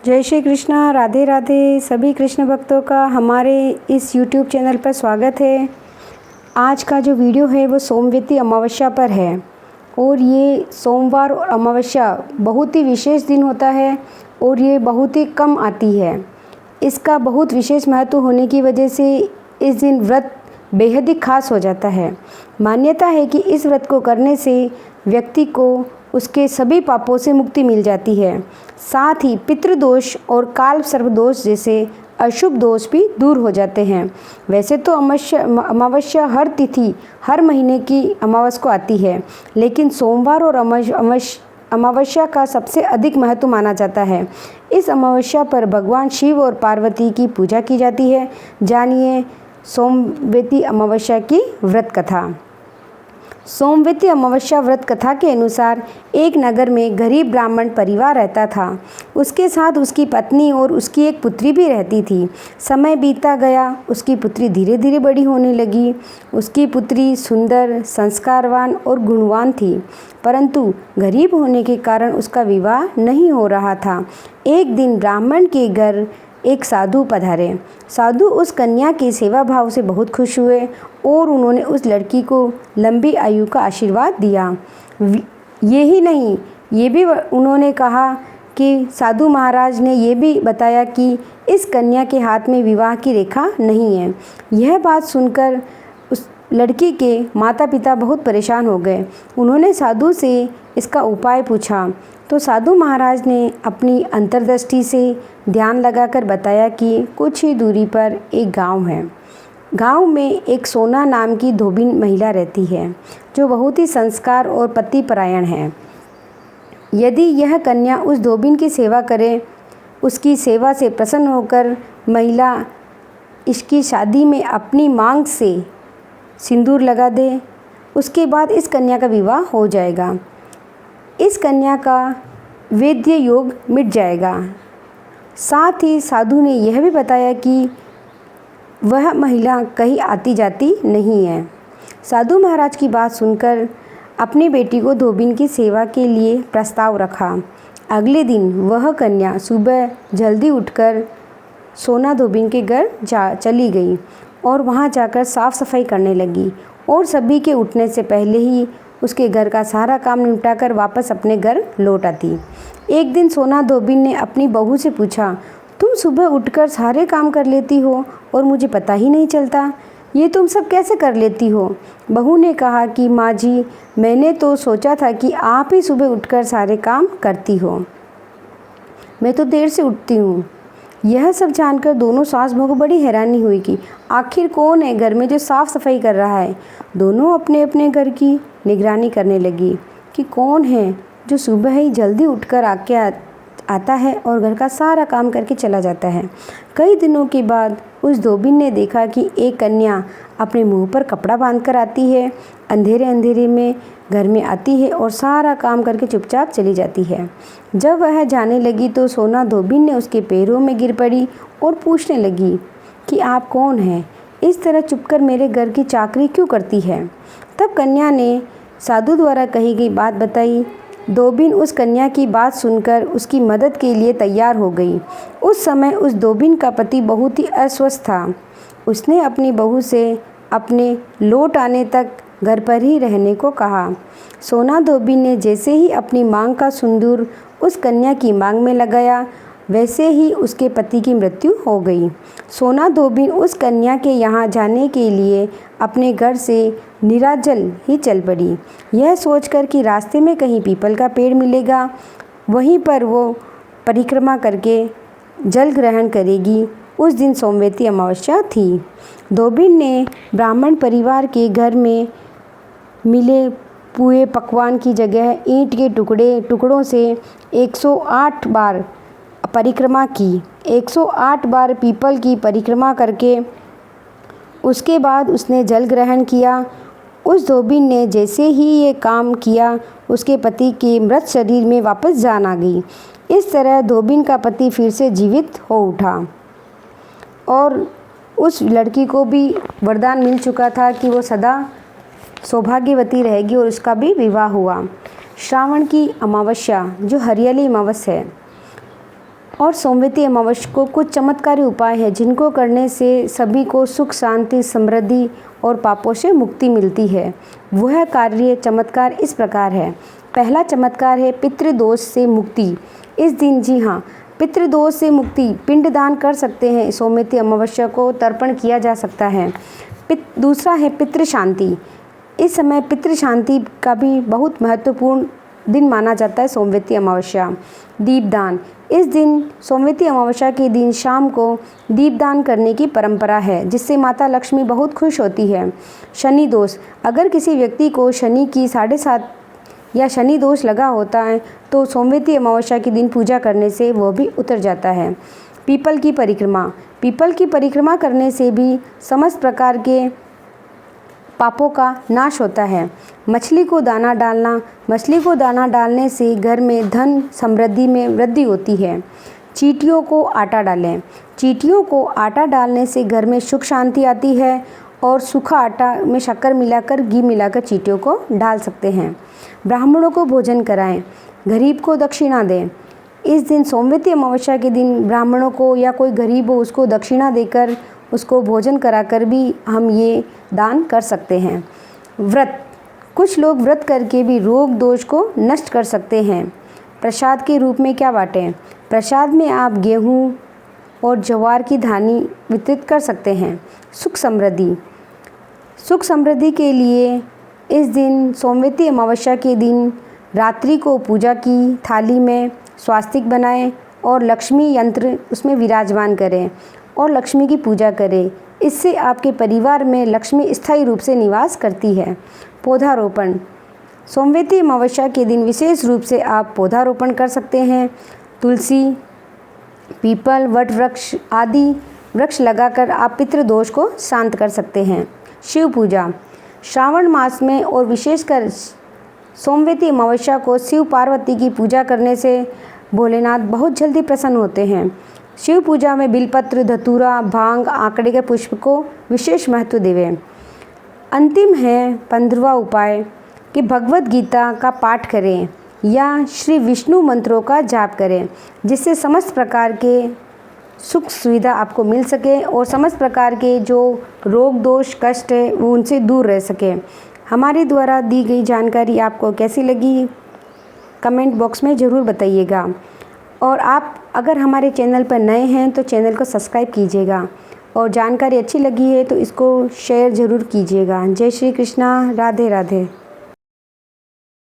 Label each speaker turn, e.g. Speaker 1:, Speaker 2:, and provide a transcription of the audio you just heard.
Speaker 1: जय श्री कृष्णा, राधे राधे। सभी कृष्ण भक्तों का हमारे इस YouTube चैनल पर स्वागत है। आज का जो वीडियो है वो सोमवती अमावस्या पर है और ये सोमवार और अमावस्या बहुत ही विशेष दिन होता है और ये बहुत ही कम आती है। इसका बहुत विशेष महत्व होने की वजह से इस दिन व्रत बेहद ही खास हो जाता है। मान्यता है कि इस व्रत को करने से व्यक्ति को उसके सभी पापों से मुक्ति मिल जाती है, साथ ही पितृदोष और काल सर्प दोष जैसे अशुभ दोष भी दूर हो जाते हैं। वैसे तो अमावस्या हर तिथि हर महीने की अमावस्या को आती है, लेकिन सोमवार और अमावस्या का सबसे अधिक महत्व माना जाता है। इस अमावस्या पर भगवान शिव और पार्वती की पूजा की जाती है। जानिए सोमवती अमावस्या की व्रत कथा। सोमवती अमावस्या व्रत कथा के अनुसार एक नगर में गरीब ब्राह्मण परिवार रहता था। उसके साथ उसकी पत्नी और उसकी एक पुत्री भी रहती थी। समय बीतता गया, उसकी पुत्री धीरे धीरे बड़ी होने लगी। उसकी पुत्री सुंदर, संस्कारवान और गुणवान थी, परंतु गरीब होने के कारण उसका विवाह नहीं हो रहा था। एक दिन ब्राह्मण के घर एक साधु पधारे। साधु उस कन्या की सेवा भाव से बहुत खुश हुए और उन्होंने उस लड़की को लंबी आयु का आशीर्वाद दिया। यही नहीं, ये भी उन्होंने कहा कि साधु महाराज ने ये भी बताया कि इस कन्या के हाथ में विवाह की रेखा नहीं है। यह बात सुनकर उस लड़की के माता पिता बहुत परेशान हो गए। उन्होंने साधु से इसका उपाय पूछा तो साधु महाराज ने अपनी अंतर्दृष्टि से ध्यान लगाकर बताया कि कुछ ही दूरी पर एक गांव है। गांव में एक सोना नाम की धोबिन महिला रहती है, जो बहुत ही संस्कार और पतिपरायण है। यदि यह कन्या उस धोबिन की सेवा करे, उसकी सेवा से प्रसन्न होकर महिला इसकी शादी में अपनी मांग से सिंदूर लगा दे, उसके बाद इस कन्या का विवाह हो जाएगा। इस कन्या का वैद्य योग मिट जाएगा। साथ ही साधु ने यह भी बताया कि वह महिला कहीं आती जाती नहीं है। साधु महाराज की बात सुनकर अपनी बेटी को धोबिन की सेवा के लिए प्रस्ताव रखा। अगले दिन वह कन्या सुबह जल्दी उठकर सोना धोबिन के घर चली गई और वहां जाकर साफ सफाई करने लगी और सभी के उठने से पहले ही उसके घर का सारा काम निपटाकर वापस अपने घर लौट आती। एक दिन सोना धोबिन ने अपनी बहू से पूछा, तुम सुबह उठकर सारे काम कर लेती हो और मुझे पता ही नहीं चलता, ये तुम सब कैसे कर लेती हो? बहू ने कहा कि माँ जी, मैंने तो सोचा था कि आप ही सुबह उठकर सारे काम करती हो, मैं तो देर से उठती हूँ। यह सब जानकर दोनों सास बहू को बड़ी हैरानी हुई कि आखिर कौन है घर में जो साफ़ सफाई कर रहा है। दोनों अपने अपने घर की निगरानी करने लगी कि कौन है जो सुबह ही जल्दी उठकर आके आता है और घर का सारा काम करके चला जाता है। कई दिनों के बाद उस धोबिन ने देखा कि एक कन्या अपने मुंह पर कपड़ा बांधकर आती है, अंधेरे अंधेरे में घर में आती है और सारा काम करके चुपचाप चली जाती है। जब वह जाने लगी तो सोना धोबिन ने उसके पैरों में गिर पड़ी और पूछने लगी कि आप कौन हैं? इस तरह चुपकर मेरे घर की चाकरी क्यों करती है? तब कन्या ने साधु द्वारा कही गई बात बताई। धोबिन उस कन्या की बात सुनकर उसकी मदद के लिए तैयार हो गई। उस समय उस धोबिन का पति बहुत ही अस्वस्थ था। उसने अपनी बहू से अपने लौट आने तक घर पर ही रहने को कहा। सोना धोबिन ने जैसे ही अपनी मांग का सिंदूर उस कन्या की मांग में लगाया, वैसे ही उसके पति की मृत्यु हो गई। सोना धोबिन उस कन्या के यहाँ जाने के लिए अपने घर से निराजल ही चल पड़ी, यह सोचकर कि रास्ते में कहीं पीपल का पेड़ मिलेगा, वहीं पर वो परिक्रमा करके जल ग्रहण करेगी। उस दिन सोमवती अमावस्या थी। धोबिन ने ब्राह्मण परिवार के घर में मिले पुए पकवान की जगह ईंट के टुकड़ों से 108 बार परिक्रमा की। 108 बार पीपल की परिक्रमा करके उसके बाद उसने जल ग्रहण किया। उस धोबिन ने जैसे ही ये काम किया, उसके पति के मृत शरीर में वापस जान आ गई। इस तरह धोबिन का पति फिर से जीवित हो उठा और उस लड़की को भी वरदान मिल चुका था कि वो सदा सौभाग्यवती रहेगी और उसका भी विवाह हुआ। श्रावण की अमावस्या जो हरियाली अमावस्या है और सोमवती अमावस्या को कुछ चमत्कारी उपाय हैं जिनको करने से सभी को सुख, शांति, समृद्धि और पापों से मुक्ति मिलती है। वह कार्य चमत्कार इस प्रकार है। पहला चमत्कार है पितृदोष से मुक्ति। इस दिन, जी हाँ, पितृदोष से मुक्ति, पिंडदान कर सकते हैं। सोमवती अमावस्या को तर्पण किया जा सकता है। दूसरा है पितृ शांति। इस समय पितृ शांति का भी बहुत महत्वपूर्ण दिन माना जाता है सोमवती अमावस्या। दीपदान। इस दिन, सोमवती अमावस्या के दिन शाम को दीपदान करने की परंपरा है, जिससे माता लक्ष्मी बहुत खुश होती है। शनि दोष। अगर किसी व्यक्ति को शनि की 7.5 या शनि दोष लगा होता है तो सोमवती अमावस्या के दिन पूजा करने से वह भी उतर जाता है। पीपल की परिक्रमा। पीपल की परिक्रमा करने से भी समस्त प्रकार के पापों का नाश होता है। मछली को दाना डालना। मछली को दाना डालने से घर में धन समृद्धि में वृद्धि होती है। चींटियों को आटा डालें। चींटियों को आटा डालने से घर में सुख शांति आती है और सूखा आटा में शक्कर मिलाकर, घी मिलाकर चींटियों को डाल सकते हैं। ब्राह्मणों को भोजन कराएं। गरीब को दक्षिणा दें। इस दिन, सोमवती अमावस्या के दिन, ब्राह्मणों को या कोई गरीब हो उसको दक्षिणा देकर उसको भोजन कराकर भी हम ये दान कर सकते हैं। व्रत। कुछ लोग व्रत करके भी रोग दोष को नष्ट कर सकते हैं। प्रसाद के रूप में क्या बांटें? प्रसाद में आप गेहूँ और ज्वार की धानी वितरित कर सकते हैं। सुख समृद्धि। सुख समृद्धि के लिए इस दिन, सोमवती अमावस्या के दिन, रात्रि को पूजा की थाली में स्वास्तिक बनाएं और लक्ष्मी यंत्र उसमें विराजमान करें और लक्ष्मी की पूजा करें। इससे आपके परिवार में लक्ष्मी स्थायी रूप से निवास करती है। पौधारोपण। सोमवती अमावस्या के दिन विशेष रूप से आप पौधारोपण कर सकते हैं। तुलसी, पीपल, वट वृक्ष आदि वृक्ष लगाकर आप पितृदोष को शांत कर सकते हैं। शिव पूजा। श्रावण मास में और विशेषकर सोमवती अमावस्या को शिव पार्वती की पूजा करने से भोलेनाथ बहुत जल्दी प्रसन्न होते हैं। शिव पूजा में बिलपत्र, धतूरा, भांग, आंकड़े के पुष्प को विशेष महत्व देवें। अंतिम है 15वां उपाय कि भगवत गीता का पाठ करें या श्री विष्णु मंत्रों का जाप करें, जिससे समस्त प्रकार के सुख सुविधा आपको मिल सके और समस्त प्रकार के जो रोग दोष कष्ट है वो उनसे दूर रह सके। हमारे द्वारा दी गई जानकारी आपको कैसी लगी कमेंट बॉक्स में ज़रूर बताइएगा। और आप अगर हमारे चैनल पर नए हैं तो चैनल को सब्सक्राइब कीजिएगा और जानकारी अच्छी लगी है तो इसको शेयर ज़रूर कीजिएगा। जय श्री कृष्णा। राधे राधे।